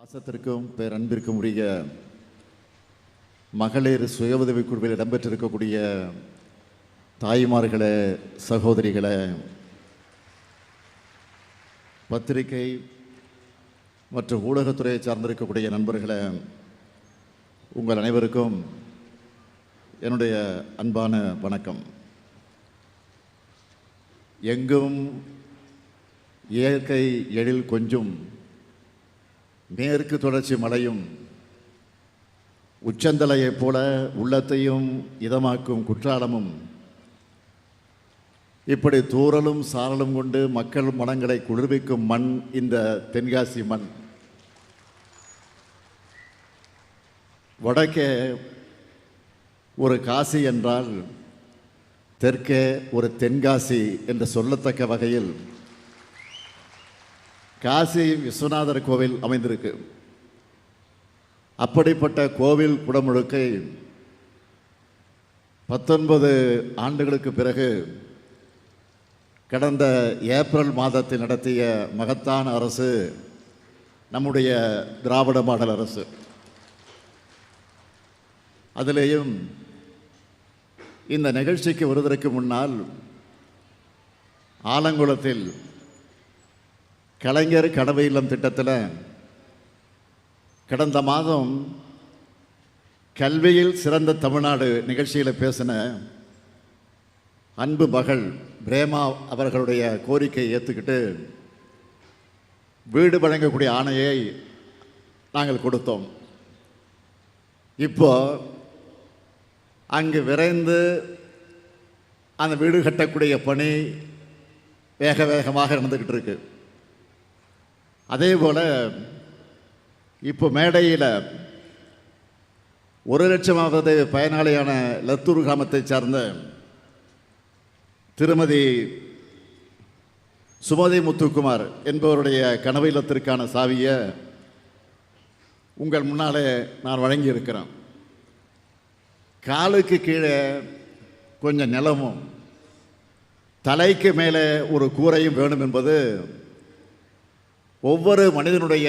பாசத்திற்கும் பேரன்பிற்கும் உரிய மகளிர் சுய உதவி குழுவில் இடம்பெற்றிருக்கக்கூடிய தாய்மார்களே, சகோதரிகளே, பத்திரிகை மற்றும் ஊடகத்துறையை சார்ந்திருக்கக்கூடிய நண்பர்களே, உங்கள் அனைவருக்கும் என்னுடைய அன்பான வணக்கம். எங்கும் இயற்கை எழில் கொஞ்சும் மேற்கு தொடர்ச்சி மலையும் உச்சந்தலையைப் போல உள்ளத்தையும் இதமாக்கும் குற்றாலமும் இப்படி தூறலும் சாரலும் கொண்டு மக்கள் மனங்களை குளிர்விக்கும் மண் இந்த தென்காசி மண். வடக்கே ஒரு காசி என்றால் தெற்கே ஒரு தென்காசி என்று சொல்லத்தக்க வகையில் காசி விஸ்வநாதர் கோவில் அமைந்திருக்கு. அப்படிப்பட்ட கோவில் குடமுழுக்கை 19 ஆண்டுகளுக்கு பிறகு கடந்த ஏப்ரல் மாதத்தில் நடத்திய மகத்தான அரசு நம்முடைய திராவிட மாடல் அரசு. அதிலேயும் இந்த நிகழ்ச்சிக்கு வருவதற்கு முன்னால் ஆலங்குளத்தில் கலைஞர் கனவு இல்லம் திட்டத்தில் கடந்த மாதம் கல்வியில் சிறந்த தமிழ்நாடு நிகழ்ச்சியில் பேசின அன்பு மகள் பிரேமா அவர்களுடைய கோரிக்கையை ஏற்றுக்கிட்டு வீடு வழங்கக்கூடிய ஆணையை நாங்கள் கொடுத்தோம். இப்போ அங்கு விரைந்து அந்த வீடு கட்டக்கூடிய பணி வேகமாக நடந்துக்கிட்டு இருக்கு. அதே போல் இப்போ மேடையில் 1 லட்சமாவது பயனாளியான லத்தூர் கிராமத்தை சார்ந்த திருமதி சுமதி முத்துக்குமார் என்பவருடைய கனவு இல்லத்திற்கான சாவியை உங்கள் முன்னாலே நான் வழங்கியிருக்கிறேன். காலுக்கு கீழே கொஞ்சம் நிலமும் தலைக்கு மேலே ஒரு கூரையும் வேணும் என்பது ஒவ்வொரு மனிதனுடைய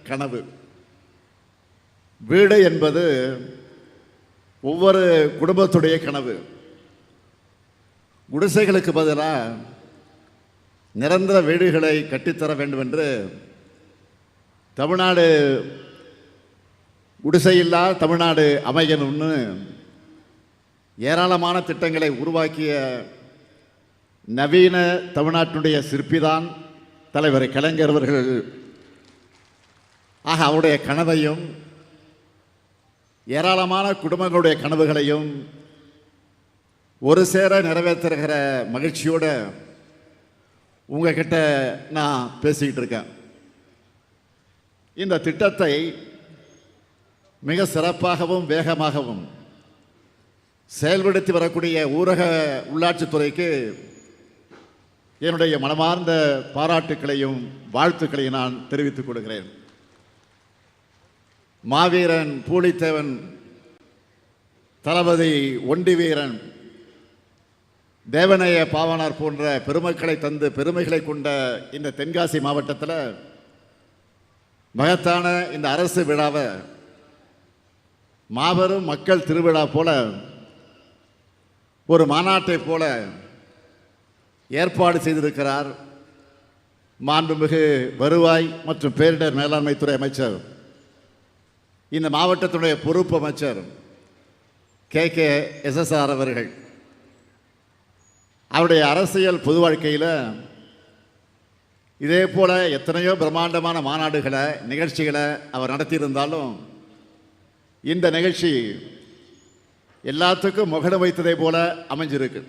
கனவு. வீடு என்பது ஒவ்வொரு குடும்பத்துடைய கனவு. குடிசைகளுக்கு பதிலாக நிரந்தர வீடுகளை கட்டித்தர வேண்டும் என்று தமிழ்நாடு குடிசையில்லா தமிழ்நாடு அமையணும்னு ஏராளமான திட்டங்களை உருவாக்கிய நவீன தமிழ்நாட்டினுடைய சிற்பிதான் தலைவர் கலைஞர் அவர்கள். ஆக அவருடைய கனவையும் ஏராளமான குடும்பங்களுடைய கனவுகளையும் ஒரு சேர நிறைவேற்றுகிற மகிழ்ச்சியோடு உங்ககிட்ட நான் பேசிக்கிட்டு இருக்கேன். இந்த திட்டத்தை மிக சிறப்பாகவும் வேகமாகவும் செயல்படுத்தி வரக்கூடிய ஊரக உள்ளாட்சித்துறைக்கு என்னுடைய மனமார்ந்த பாராட்டுக்களையும் வாழ்த்துக்களையும் நான் தெரிவித்துக் கொள்கிறேன். மாவீரன் பூலித்தேவன், தளபதி ஒண்டி வீரன், தேவநேய பாவனார் போன்ற பெருமக்களை தந்து பெருமைகளை கொண்ட இந்த தென்காசி மாவட்டத்தில் மகத்தான இந்த அரசு விழாவை மாபெரும் மக்கள் திருவிழா போல ஒரு மாநாட்டை போல ஏற்பாடு செய்திருக்கிறார் மாண்புமிகு வருவாய் மற்றும் பேரிடர் மேலாண்மைத்துறை அமைச்சர், இந்த மாவட்டத்துடைய பொறுப்பு அமைச்சர் KKSSR அவர்கள். அவருடைய அரசியல் பொது வாழ்க்கையில் இதே போல எத்தனையோ பிரம்மாண்டமான மாநாடுகளை நிகழ்ச்சிகளை அவர் நடத்தியிருந்தாலும் இந்த நிகழ்ச்சி எல்லாத்துக்கும் முகடு வைத்ததை போல அமைஞ்சிருக்கு.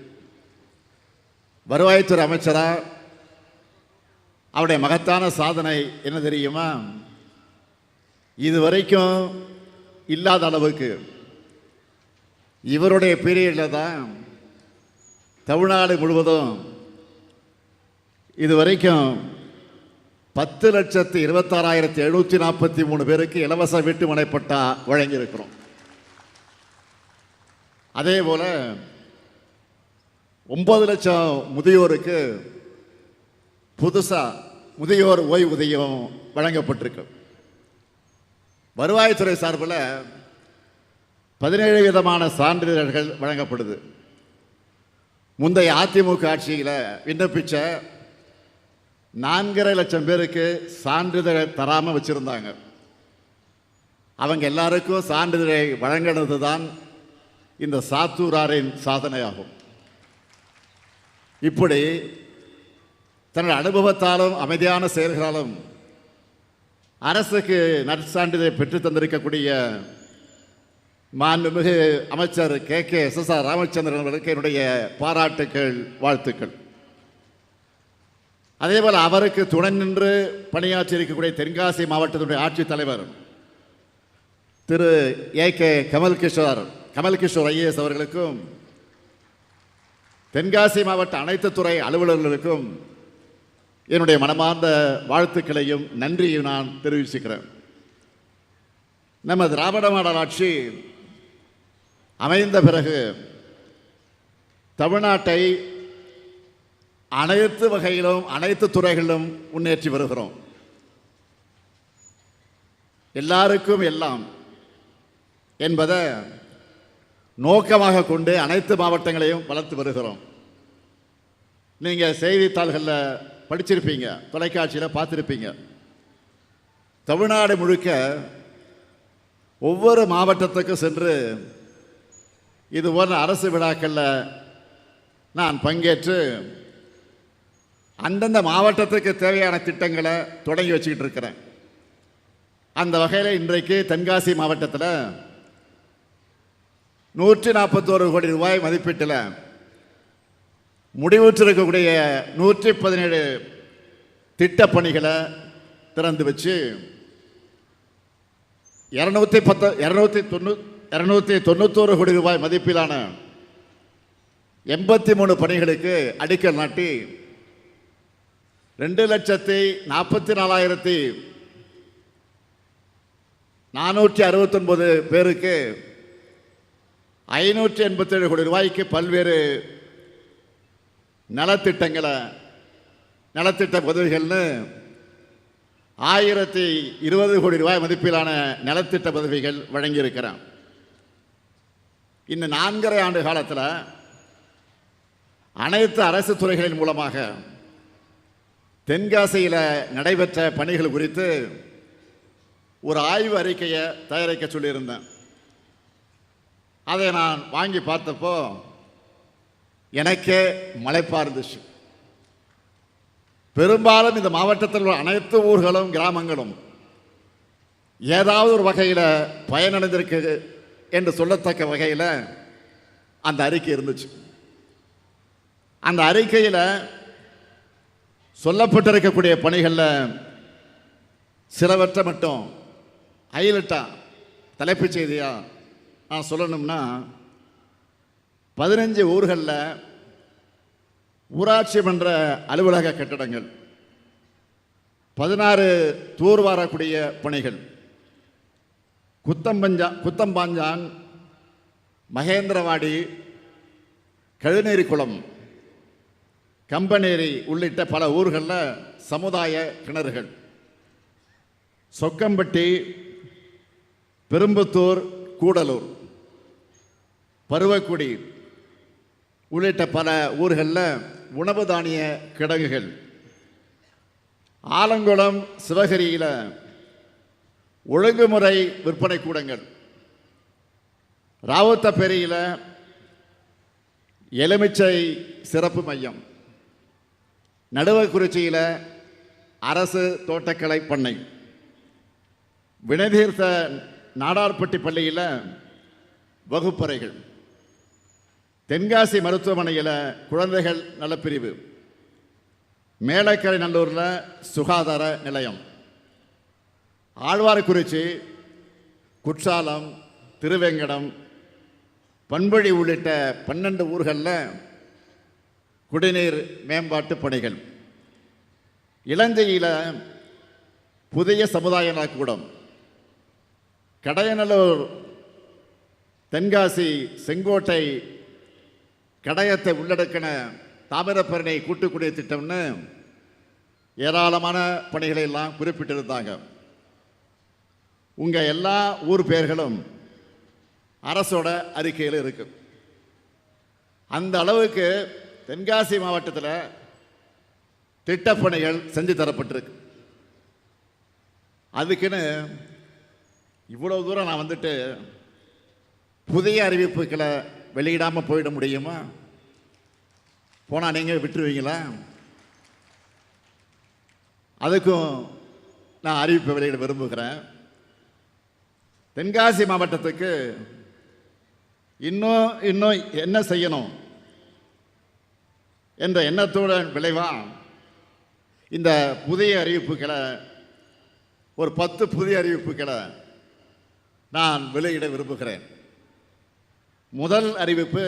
வருவாய்த்துறை அமைச்சராக அவருடைய மகத்தான சாதனை என்ன தெரியுமா? இதுவரைக்கும் இல்லாத அளவுக்கு இவருடைய பீரியடில் தான் தமிழ்நாடு முழுவதும் இதுவரைக்கும் 10,26,743 பேருக்கு இலவச வீட்டு மனைப்பட்டா வழங்கியிருக்கிறோம். அதே போல 9 லட்சம் முதியோருக்கு புதுசாக முதியோர் ஓய்வூதியம் வழங்கப்பட்டிருக்கு. வருவாய்த்துறை சார்பில் 17 விதமான சான்றிதழ்கள் வழங்கப்படுது. முந்தைய அதிமுக ஆட்சியில் விண்ணப்பிச்ச 4.5 லட்சம் பேருக்கு சான்றிதழ் தராமல் வச்சுருந்தாங்க. அவங்க எல்லாருக்கும் சான்றிதழை வழங்கினது தான் இந்த சாத்தூராரின் சாதனையாகும். இப்படி தன்னுடைய அனுபவத்தாலும் அமைதியான செயல்களாலும் அரசுக்கு நற்சான்றிதழை பெற்று தந்திருக்கக்கூடிய மாண்புமிகு அமைச்சர் SSR ராமச்சந்திரன் அவர்களுக்கு என்னுடைய பாராட்டுக்கள், வாழ்த்துக்கள். அதேபோல் அவருக்கு துணை நின்று பணியாற்றி இருக்கக்கூடிய தென்காசி மாவட்டத்தினுடைய ஆட்சித்தலைவர் திரு கமல்கிஷோர் IAS அவர்களுக்கும் தென்காசி மாவட்ட அனைத்து துறை அலுவலர்களுக்கும் என்னுடைய மனமார்ந்த வாழ்த்துக்களையும் நன்றியையும் நான் தெரிவிச்சுக்கிறேன். நம்ம திராவிட மாடல் ஆட்சி அமைந்த பிறகு தமிழ்நாட்டை அனைத்து வகையிலும் அனைத்து துறைகளிலும் முன்னேற்றி வருகிறோம். எல்லாருக்கும் எல்லாம் என்பதை நோக்கமாக கொண்டு அனைத்து மாவட்டங்களையும் வளர்த்து வருகிறோம். நீங்கள் செய்தித்தாள்களில் படிச்சிருப்பீங்க, தொலைக்காட்சியில் பார்த்துருப்பீங்க. தமிழ்நாடு முழுக்க ஒவ்வொரு மாவட்டத்துக்கும் சென்று இது போன்ற அரசு விழாக்களில் நான் பங்கேற்று அந்தந்த மாவட்டத்துக்கு தேவையான திட்டங்களை தொடங்கி வச்சுக்கிட்டு இருக்கிறேன். அந்த வகையில் இன்றைக்கு தென்காசி மாவட்டத்தில் 141 கோடி ரூபாய் மதிப்பீட்டில் முடிவுற்றிருக்கக்கூடிய 117 திட்டப்பணிகளை திறந்து வச்சு 291 கோடி ரூபாய் மதிப்பிலான 83 பணிகளுக்கு அடிக்கல் நாட்டி 2,44,469 பேருக்கு 587 கோடி ரூபாய்க்கு பல்வேறு நலத்திட்ட உதவிகள்னு 1020 கோடி ரூபாய் மதிப்பிலான நலத்திட்ட உதவிகள் வழங்கியிருக்கிறான். இந்த 4.5 ஆண்டு காலத்தில் அனைத்து அரசு துறைகளின் மூலமாக தென்காசியில் நடைபெற்ற பணிகள் குறித்து ஒரு ஆய்வு அறிக்கையை தயாரிக்க சொல்லியிருந்தேன். அதை நான் வாங்கி பார்த்தப்போ எனக்கே மலைப்பா இருந்துச்சு. பெரும்பாலும் இந்த மாவட்டத்தில் உள்ள அனைத்து ஊர்களும் கிராமங்களும் ஏதாவது ஒரு வகையில் பயனடைந்திருக்கு என்று சொல்லத்தக்க வகையில் அந்த அறிக்கை இருந்துச்சு. அந்த அறிக்கையில் சொல்லப்பட்டிருக்கக்கூடிய பணிகளில் சிலவற்றை மட்டும் ஹைலைட்டாக தலைப்புச் செய்தியாக நான் சொல்லணும்னா, 15 ஊர்களில் ஊராட்சி மன்ற அலுவலக கட்டடங்கள், 16 தூர்வாரக்கூடிய பணிகள், குத்தம்பாஞ்சான், மகேந்திரவாடி, கழுநேரிக்குளம், கம்பனேரி உள்ளிட்ட பல ஊர்களில் சமுதாய கிணறுகள், சொக்கம்பட்டி, பெரும்புத்தூர், கூடலூர், பருவக்குடி உள்ளிட்ட பல ஊர்களில் உணவு தானிய கிடங்குகள், ஆலங்குளம், சிவகிரியில் ஒழுங்குமுறை விற்பனை கூடங்கள், ராவுத்தப்பேரியில் எலுமிச்சை சிறப்பு மையம், நடுவக்குறிச்சியில் அரசு தோட்டக்கலை பண்ணை, வினைதீர்த்த நாடார்பட்டி பள்ளியில் வகுப்பறைகள், தென்காசி மருத்துவமனையில் குழந்தைகள் நலப்பிரிவு, மேலக்கரை நல்லூரில் சுகாதார நிலையம், ஆழ்வார்குறிச்சி, குற்றாலம், திருவேங்கடம், பண்பழி உள்ளிட்ட 12 ஊர்களில் குடிநீர் மேம்பாட்டு பணிகள், இளஞ்சையில் புதிய சமுதாய நலக்கூடம், கடையநல்லூர், தென்காசி, செங்கோட்டை, கடையத்தை உள்ளடக்கின தாமிரபரணி கூட்டுக்குடிய திட்டம்னு ஏராளமான பணிகளை எல்லாம் குறிப்பிட்டிருந்தாங்க. உங்கள் எல்லா ஊர் பெயர்களும் அரசோட அறிக்கையில் இருக்கு. அந்த அளவுக்கு தென்காசி மாவட்டத்தில் திட்டப்பணிகள் செஞ்சு தரப்பட்டிருக்கு. அதுக்குன்னு இவ்வளோ தூரம் நான் வந்துட்டு புதிய அறிவிப்புகளை வெளியிடாமல் போயிட முடியுமா? போனால் நீங்கள் விட்டுருவீங்களா? அதுக்கும் நான் அறிவிப்பை வெளியிட விரும்புகிறேன். தென்காசி மாவட்டத்துக்கு இன்னும் என்ன செய்யணும் என்ற எண்ணத்தோட விளைவா இந்த புதிய அறிவிப்புகளை ஒரு 10 புதிய அறிவிப்புகளை நான் வெளியிட விரும்புகிறேன். முதல் அறிவிப்பு,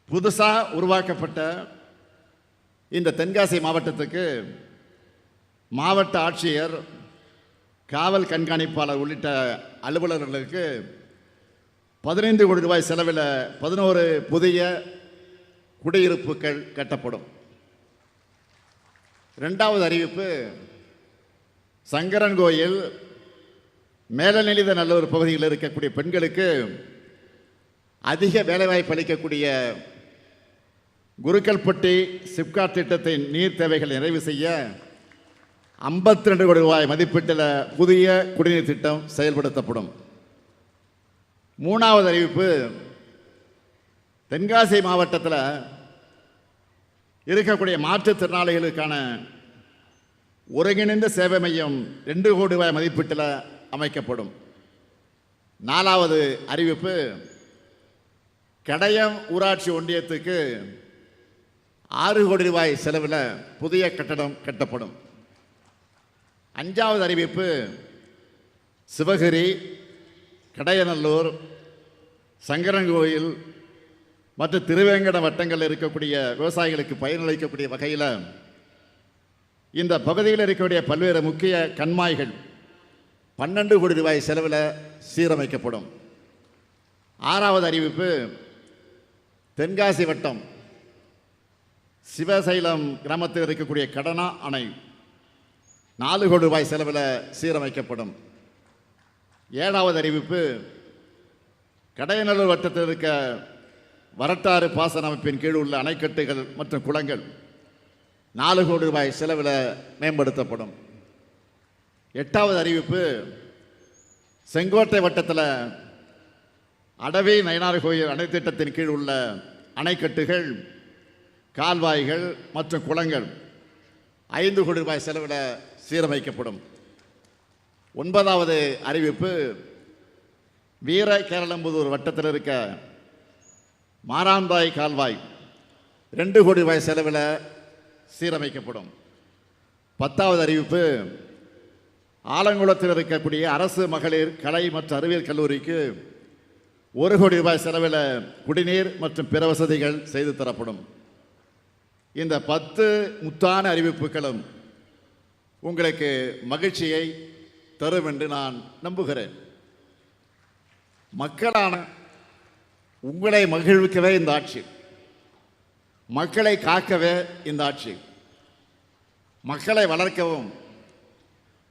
புதுசாக உருவாக்கப்பட்ட இந்த தென்காசி மாவட்டத்துக்கு மாவட்ட ஆட்சியர், காவல் கண்காணிப்பாளர் உள்ளிட்ட அலுவலர்களுக்கு 15 கோடி ரூபாய் செலவில் 11 புதிய குடியிருப்புகள் கட்டப்படும். இரண்டாவது அறிவிப்பு, சங்கரன்கோயில், மேலநிலைத நல்லூர் பகுதியில் இருக்கக்கூடிய பெண்களுக்கு அதிக வேலைவாய்ப்பு அளிக்கக்கூடிய குருக்கல்பட்டி சிப்காட் திட்டத்தின் நீர் தேவைகளை நிறைவு செய்ய 52 கோடி ரூபாய் மதிப்பீட்டில் புதிய குடிநீர் திட்டம் செயல்படுத்தப்படும். மூணாவது அறிவிப்பு, தென்காசி மாவட்டத்தில் இருக்கக்கூடிய மாற்றுத்திறனாளிகளுக்கான ஒருங்கிணைந்த சேவை மையம் 2 கோடி ரூபாய் மதிப்பீட்டில் அமைக்கப்படும். நாலாவது அறிவிப்பு, கடையம் ஊராட்சி ஒன்றியத்துக்கு 6 கோடி ரூபாய் செலவில் புதிய கட்டடம் கட்டப்படும். அஞ்சாவது அறிவிப்பு, சிவகிரி, கடையநல்லூர், சங்கரன்கோயில் மற்றும் திருவேங்கட வட்டங்களில் இருக்கக்கூடிய விவசாயிகளுக்கு பயனளிக்கக்கூடிய வகையில் இந்த பகுதியில் இருக்கக்கூடிய பல்வேறு முக்கிய கண்மாய்கள் 12 கோடி ரூபாய் செலவில் சீரமைக்கப்படும். ஆறாவது அறிவிப்பு, தென்காசி வட்டம் சிவசைலம் கிராமத்தில் இருக்கக்கூடிய கடனா அணை 4 கோடி ரூபாய் செலவில் சீரமைக்கப்படும். ஏழாவது அறிவிப்பு, கடையநல்லூர் வட்டத்தில் இருக்க வரட்டாறு பாசன அமைப்பின் கீழ் உள்ள அணைக்கட்டுகள் மற்றும் குளங்கள் 4 கோடி ரூபாய் செலவில் மேம்படுத்தப்படும். எட்டாவது அறிவிப்பு, செங்கோட்டை வட்டத்தில் அடவி நயினார் கோயில் அணை திட்டத்தின் கீழ் உள்ள அணைக்கட்டுகள், கால்வாய்கள் மற்றும் குளங்கள் 5 கோடி ரூபாய் செலவில் சீரமைக்கப்படும். ஒன்பதாவது அறிவிப்பு, வீர கேரளம்புதூர் வட்டத்தில் இருக்க மாராந்தாய் கால்வாய் 2 கோடி ரூபாய் செலவில் சீரமைக்கப்படும். 10வது அறிவிப்பு, ஆலங்குளத்தில் இருக்கக்கூடிய அரசு மகளிர் கலை மற்றும் அறிவியல் கல்லூரிக்கு 1 கோடி ரூபாய் செலவில் குடிநீர் மற்றும் பிற வசதிகள் செய்து தரப்படும். இந்த 10 முத்தான அறிவிப்புகளும் உங்களுக்கு மகிழ்ச்சியை தரும் என்று நான் நம்புகிறேன். மக்களான உங்களை மகிழ்விக்கவே இந்த ஆட்சி, மக்களை காக்கவே இந்த ஆட்சி, மக்களை வளர்க்கவும்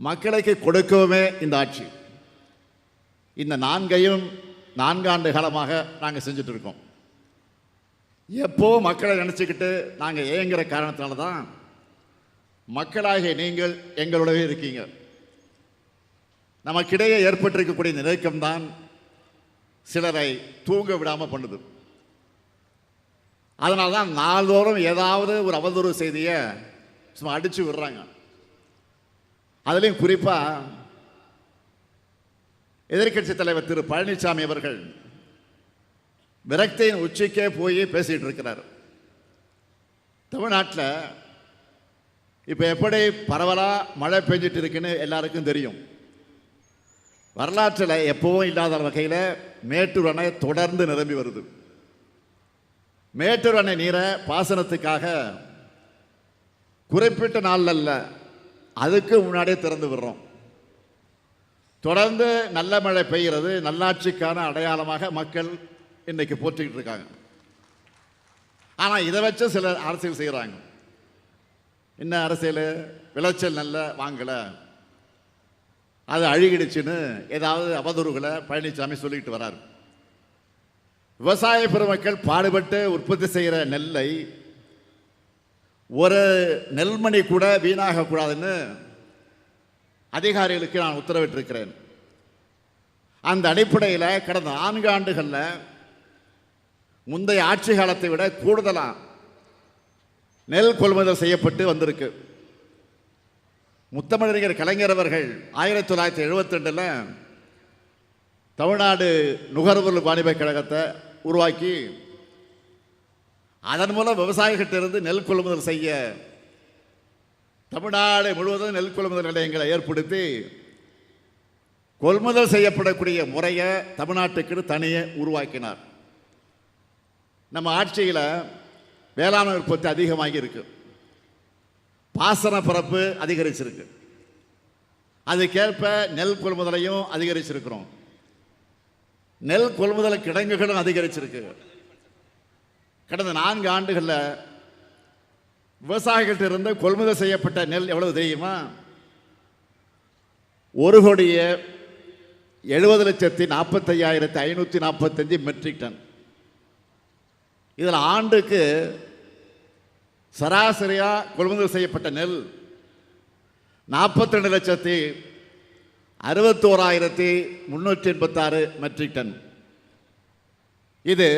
மக்களுக்கு கொடுக்கவுமே இந்த ஆட்சி. இந்த 4 ஆண்டு காலமாக நாங்கள் செஞ்சுட்டு இருக்கோம். எப்போ மக்களை நினச்சிக்கிட்டு நாங்கள் ஏங்குற காரணத்தினால தான் மக்களாகிய நீங்கள் எங்களோடவே இருக்கீங்க. நமக்கிடையே ஏற்பட்டிருக்கக்கூடிய நெருக்கம்தான் சிலரை தூங்க விடாமல் பண்ணுது. அதனால தான் நாள்தோறும் ஏதாவது ஒரு அவதூறு செய்தியை சும்மா அடித்து விடுறாங்க. அதுலேயும் குறிப்பாக எதிர்க்கட்சி தலைவர் திரு பழனிசாமி அவர்கள் விரக்தியின் உச்சிக்கே போய் பேசிகிட்டு இருக்கிறார். தமிழ்நாட்டில் இப்போ எப்படி பரவலாக மழை பெஞ்சிட்டு இருக்குன்னு எல்லாருக்கும் தெரியும். வரலாற்றில் எப்பவும் இல்லாத வகையில் மேட்டூர் அணை தொடர்ந்து நிரம்பி வருது. மேட்டூர் அணை நீரை பாசனத்துக்காக குறிப்பிட்ட நாள் அல்ல, அதுக்கு முன்னாடியே திறந்து விடுறோம். தொடர்ந்து நல்ல மழை பெய்கிறது நல்லாட்சிக்கான அடையாளமாக மக்கள் இன்னைக்கு போற்றிக்கிட்டு இருக்காங்க. ஆனால் இதை வச்சு சிலர் அரசியல் செய்கிறாங்க. என்ன அரசியல்? விளைச்சல் நல்ல வாங்கலை, அது அழுகிடுச்சுன்னு ஏதாவது அவதூறுகளை பழனிசாமி சொல்லிட்டு வரார். விவசாய பெருமக்கள் பாடுபட்டு உற்பத்தி செய்கிற நெல்லை ஒரு நெல்மணி கூட வீணாக கூடாதுன்னு அதிகாரிகளுக்கு நான் உத்தரவிட்டிருக்கிறேன். அந்த அடிப்படையில் கடந்த 4 ஆண்டுகளில் முந்தைய ஆட்சி காலத்தை விட கூடுதலாக நெல் கொள்முதல் செய்யப்பட்டு வந்திருக்கு. முத்தமிழறிஞர் கலைஞர் அவர்கள் 1972 தமிழ்நாடு நுகர்வோர் வாணிப கழகத்தை உருவாக்கி அதன் மூலம் விவசாயிகிட்டிருந்து நெல் கொள்முதல் செய்ய தமிழ்நாடு முழுவதும் நெல் கொள்முதல் நிலையங்களை ஏற்படுத்தி கொள்முதல் செய்யப்படக்கூடிய முறையை தமிழ்நாட்டுக்கு தனியே உருவாக்கினார். நம்ம ஆட்சியில் வேளாண் உற்பத்தி அதிகமாகி இருக்கு, பாசன பரப்பு அதிகரிச்சிருக்கு, அதுக்கேற்ப நெல் கொள்முதலையும் அதிகரிச்சிருக்கிறோம். நெல் கொள்முதல் கிடங்குகளும் அதிகரிச்சிருக்கு. கடந்த 4 ஆண்டுகளில் விவசாயிகள்கிட்ட இருந்து கொள்முதல் செய்யப்பட்ட நெல் எவ்வளவு தெரியுமா? 1,70,45,545 மெட்ரிக் டன். இதில் ஆண்டுக்கு சராசரியாக கொள்முதல் செய்யப்பட்ட நெல் 42,61,386 மெட்ரிக் டன். இது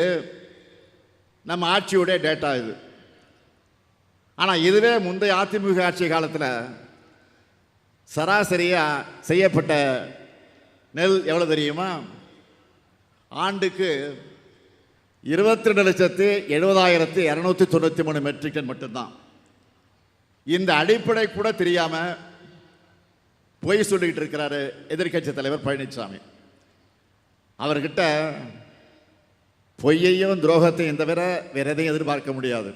நம்ம ஆட்சியுடைய டேட்டா இது. ஆனால் இதுவே முந்தைய அதிமுக ஆட்சி காலத்தில் சராசரியாக செய்யப்பட்ட நெல் எவ்வளோ தெரியுமா? ஆண்டுக்கு 22,70,293 மெட்ரிக் டன் மட்டும்தான். இந்த அடிப்படை கூட தெரியாமல் பொய் சொல்லிக்கிட்டு இருக்கிறாரு எதிர்க்கட்சி தலைவர் பழனிசாமி. அவர்கிட்ட பொய்யையும் துரோகத்தையும் தவிர வேற எதையும் எதிர்பார்க்க முடியாது.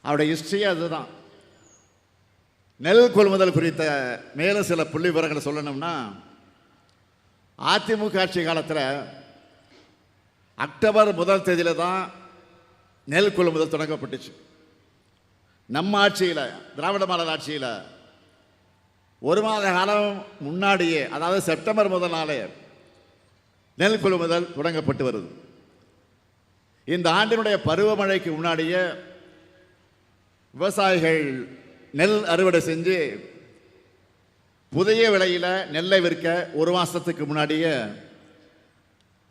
அவருடைய ஹிஸ்டரி அதுதான். நெல் கொள்முதல் குறித்த மேலும் சில புள்ளி விவரங்களை சொல்லணும்னா, அதிமுக ஆட்சி காலத்தில் அக்டோபர் 1 தேதியில் தான் நெல் கொள்முதல் தொடங்கப்பட்டுச்சு. நம்ம ஆட்சியில், திராவிட மாடல் ஆட்சியில் 1 மாத காலம் முன்னாடியே, அதாவது செப்டம்பர் 1 நாளே நெல் கொள்முதல் தொடங்கப்பட்டு வருது. இந்த ஆண்டினுடைய பருவமழைக்கு முன்னாடியே விவசாயிகள் நெல் அறுவடை செஞ்சு புதிய விலையில் நெல்லை விற்க 1 மாதத்துக்கு முன்னாடியே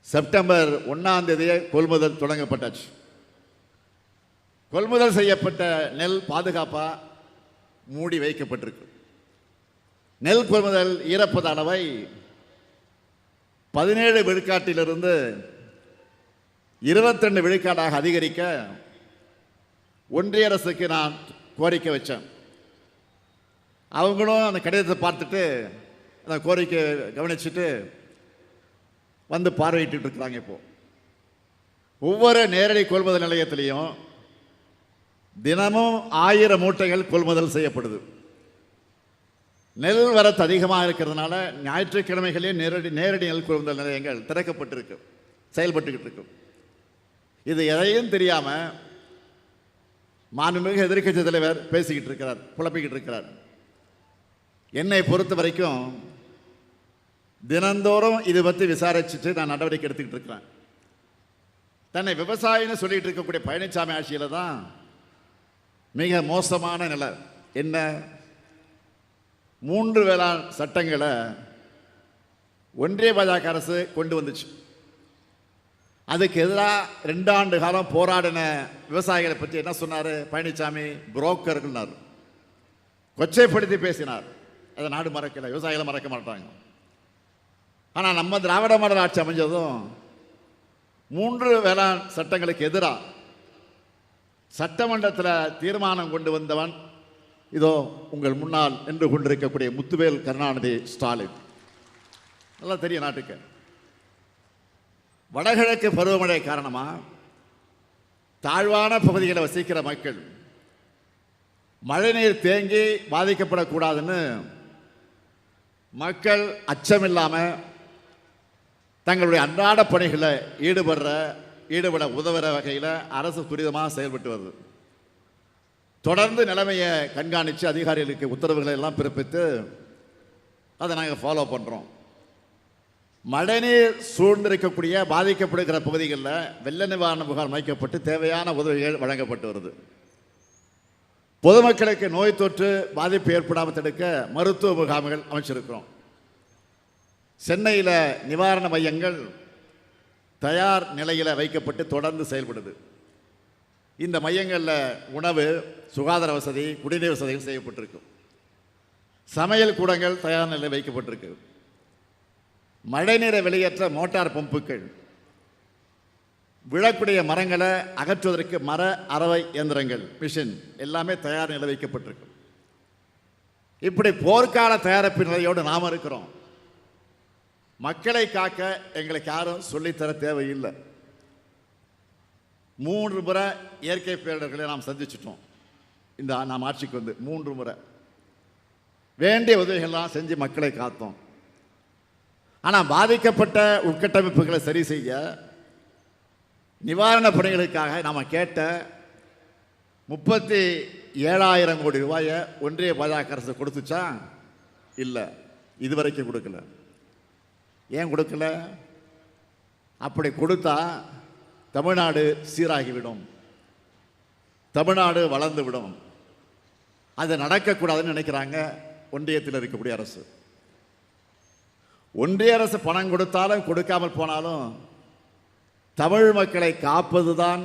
செப்டம்பர் 1 தேதியே கொள்முதல் தொடங்கப்பட்டாச்சு. கொள்முதல் செய்யப்பட்ட நெல் பாதுகாப்பாக மூடி வைக்கப்பட்டிருக்கு. நெல் கொள்முதல் ஈரப்பத அளவை 17 விழுக்காட்டிலிருந்து 22 விழுக்காடாக அதிகரிக்க ஒன்றிய அரசுக்கு நான் கோரிக்கை வச்சேன். அவங்களும் அந்த கடிதத்தை பார்த்துட்டு அந்த கோரிக்கை கவனிச்சுட்டு வந்து பார்வையிட்டு இருக்கிறாங்க. இப்போ ஒவ்வொரு நேரடி கொள்முதல் நிலையத்திலையும் தினமும் 1000 மூட்டைகள் கொள்முதல் செய்யப்படுது. நெல் வரத்து அதிகமாக இருக்கிறதுனால ஞாயிற்றுக்கிழமைகளே நேரடி நெல் கொள்முதல் நிலையங்கள் திறக்கப்பட்டிருக்கு, செயல்பட்டுக்கிட்டு இருக்கு. இது எதையும் தெரியாமல் மாண்புமிகு எதிர்க்கட்சி தலைவர் பேசிக்கிட்டு இருக்கிறார், குழப்பிக்கிட்டு இருக்கிறார். என்னை பொறுத்த வரைக்கும் தினந்தோறும் இது பற்றி விசாரிச்சுட்டு நான் நடவடிக்கை எடுத்துக்கிட்டு இருக்கிறேன். தன்னை விவசாயின்னு சொல்லிட்டு இருக்கக்கூடிய பழனிசாமி ஆட்சியில் தான் மிக மோசமான நிலை. என்ன? 3 வேளாண் சட்டங்களை ஒன்றிய பாஜக அரசு கொண்டு வந்துச்சு. அதுக்கு எதிராக 2 ஆண்டு காலம் போராடின விவசாயிகளை பற்றி என்ன சொன்னார் பழனிசாமி? புரோக்கர்கள்னார், கொச்சைப்படுத்தி பேசினார். அதை நாடு மறக்கல, விவசாயிகளை மறக்க மாட்டாங்க. ஆனால் நம்ம திராவிட மாடல் ஆட்சி அமைஞ்சதும் 3 வேளாண் சட்டங்களுக்கு எதிராக சட்டமன்றத்தில் தீர்மானம் கொண்டு வந்தவன் இதோ உங்கள் முன்னால் நின்று கொண்டிருக்கக்கூடிய முத்துவேல் கருணாநிதி ஸ்டாலின். நல்லா தெரியும் நாட்டுக்கு. வடகிழக்கு பருவமழை காரணமாக தாழ்வான பகுதிகளை வசிக்கிற மக்கள் மழைநீர் தேங்கி பாதிக்கப்படக்கூடாதுன்னு மக்கள் அச்சமில்லாமல் தங்களுடைய அன்றாட பணிகளை ஈடுபட உதவுற வகையில் அரசு துரிதமாக செயல்பட்டு வருது. தொடர்ந்து நிலைமையை கண்காணித்து அதிகாரிகளுக்கு உத்தரவுகளை எல்லாம் பிறப்பித்து அதை நாங்கள் ஃபாலோ பண்ணுறோம். மழைநீர் சூழ்ந்திருக்கக்கூடிய பாதிக்கப்படுகிற பகுதிகளில் வெள்ள நிவாரண முகாம் அமைக்கப்பட்டு தேவையான உதவிகள் வழங்கப்பட்டு வருது. பொதுமக்களுக்கு நோய் தொற்று பாதிப்பு ஏற்படாமல் தடுக்க மருத்துவ முகாம்கள் அமைச்சிருக்கிறோம். சென்னையில் நிவாரண மையங்கள் தயார் நிலையில் வைக்கப்பட்டு தொடர்ந்து செயல்படுது. இந்த மையங்களில் உணவு, சுகாதார வசதி, குடிநீர் வசதிகள் செய்யப்பட்டிருக்கு. சமையல் கூடங்கள் தயார் நிலையில் வைக்கப்பட்டிருக்கு. மழைநீரை வெளியேற்ற மோட்டார் பம்புகள், விழக்கூடிய மரங்களை அகற்றுவதற்கு மர அரவை இயந்திரங்கள், மிஷின் எல்லாமே தயார் நிலை வைக்கப்பட்டிருக்கு. இப்படி போர்க்கால தயாரிப்பு நிலையோடு நாம் இருக்கிறோம். மக்களை காக்க எங்களுக்கு யாரும் சொல்லித்தர தேவையில்லை. 3 முறை இயற்கை பேரிடர்களை நாம் சந்திச்சிட்டோம். இந்த நாம் ஆட்சிக்கு வந்து 3 முறை வேண்டிய உதவிகள்லாம் செஞ்சு மக்களை காத்தோம். ஆனால் பாதிக்கப்பட்ட உட்கட்டமைப்புகளை சரி செய்ய நிவாரணப் பணிகளுக்காக நாம் கேட்ட 37,000 கோடி ரூபாயை ஒன்றிய பாஜக அரசு கொடுத்துச்சா? இல்லை, இதுவரைக்கும் கொடுக்கல. ஏன் கொடுக்கல? அப்படி கொடுத்தா தமிழ்நாடு சீராகிவிடும், தமிழ்நாடு வளர்ந்து விடும். அது நடக்கக்கூடாதுன்னு நினைக்கிறாங்க ஒன்றியத்தில் இருக்கக்கூடிய அரசு. ஒன்றிய அரசு பணம் கொடுத்தாலும் கொடுக்காமல் போனாலும் தமிழ் மக்களை காப்பதுதான்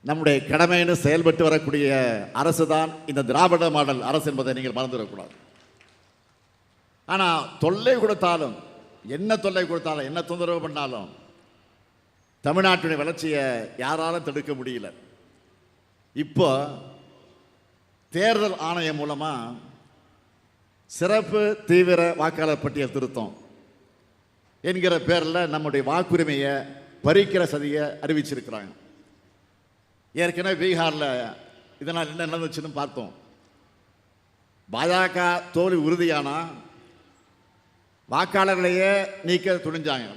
நம்முடைய கடமைன்னு செயல்பட்டு வரக்கூடிய அரசு தான் இந்த திராவிட மாடல் அரசு என்பதை நீங்கள் மறந்துவிடக்கூடாது. ஆனால் தொல்லை கொடுத்தாலும், என்ன தொல்லை கொடுத்தாலும், என்ன தொந்தரவு பண்ணாலும் தமிழ்நாட்டுடைய வளர்ச்சியை யாராலும் தடுக்க முடியல. இப்போ தேர்தல் ஆணையம் மூலமாக சிறப்பு தீவிர வாக்காளர் பட்டியல் திருத்தம் என்கிற பேரில் நம்முடைய வாக்குரிமையை பறிக்கிற சதியை அறிவிச்சிருக்கிறாங்க. ஏற்கனவே பீகாரில் இதனால் என்ன நடந்துச்சுன்னு பார்த்தோம். பாஜக தோல்வி உறுதியானா வாக்காளர்களையே நீக்க துணிஞ்சாங்க.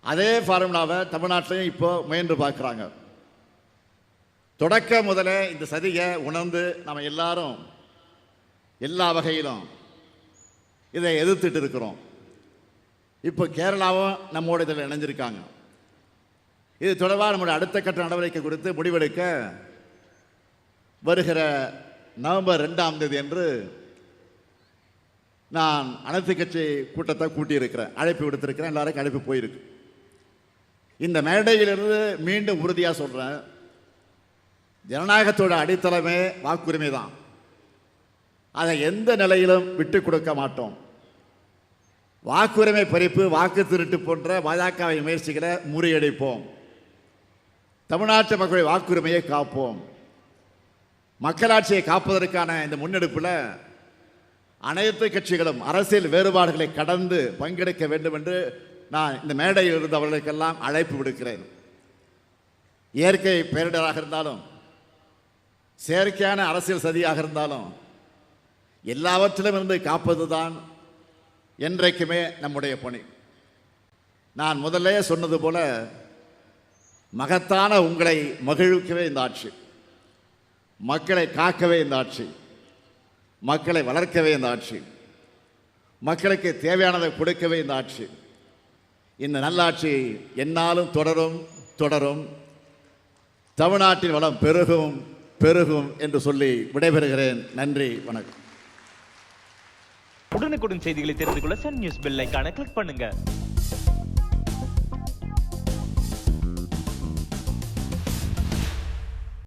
அதே ஃபார்முலாவை தமிழ்நாட்டிலையும் இப்போ முயன்று பார்க்குறாங்க. தொடக்க முதலே இந்த சதியை உணர்ந்து நம்ம எல்லாரும் எல்லா வகையிலும் இதை எதிர்த்துட்டு இருக்கிறோம். இப்போ கேரளாவும் நம்மோட இதில் இணைஞ்சிருக்காங்க. இது தொடர்பாக நம்முடைய அடுத்த கட்ட நடவடிக்கை குறித்து முடிவெடுக்க வருகிற நவம்பர் 2ஆம் தேதி என்று நான் அனைத்து கட்சி கூட்டத்தை கூட்டியிருக்கிறேன், அழைப்பு விடுத்திருக்கிறேன். எல்லாருக்கும் அழைப்பு போயிருக்கு. இந்த மேடையிலிருந்து மீண்டும் உறுதியாக சொல்கிறேன், ஜனநாயகத்தோட அடித்தளமே வாக்குரிமை தான். அதை எந்த நிலையிலும் விட்டு கொடுக்க மாட்டோம். வாக்குரிமை பறிப்பு, வாக்கு திருட்டு போன்ற பாஜகவை முயற்சிகளை முறியடிப்போம். தமிழ்நாட்டு மக்களுடைய வாக்குரிமையை காப்போம். மக்களாட்சியை காப்பதற்கான இந்த முன்னெடுப்பில் அனைத்து கட்சிகளும் அரசியல் வேறுபாடுகளை கடந்து பங்கெடுக்க வேண்டும் என்று நான் இந்த மேடையில் இருந்தவர்களுக்கெல்லாம் அழைப்பு விடுக்கிறேன். இயற்கை பேரிடராக இருந்தாலும், செயற்கையான அரசியல் சதியாக இருந்தாலும், எல்லாவற்றிலும் இருந்து காப்பதுதான் என்றைக்குமே நம்முடைய பணி. நான் முதல்ல சொன்னது போல, மகத்தான உங்களை மகிழ்விக்கவே இந்த ஆட்சி, மக்களை காக்கவே இந்த ஆட்சி, மக்களை வளர்க்கவே இந்த ஆட்சி, மக்களுக்கு தேவையானதை கொடுக்கவே இந்த ஆட்சி. இந்த நல்லாட்சி என்னாலும் தொடரும் தொடரும். தமிழ்நாட்டின் வளம் பெருகும் பெருகும் என்று சொல்லி விடைபெறுகிறேன். நன்றி, வணக்கம். உடனுக்குடன் செய்திகளை தெரிந்து கொள்ள சன் நியூஸ் பெல் ஐகானை கிளிக் பண்ணுங்க.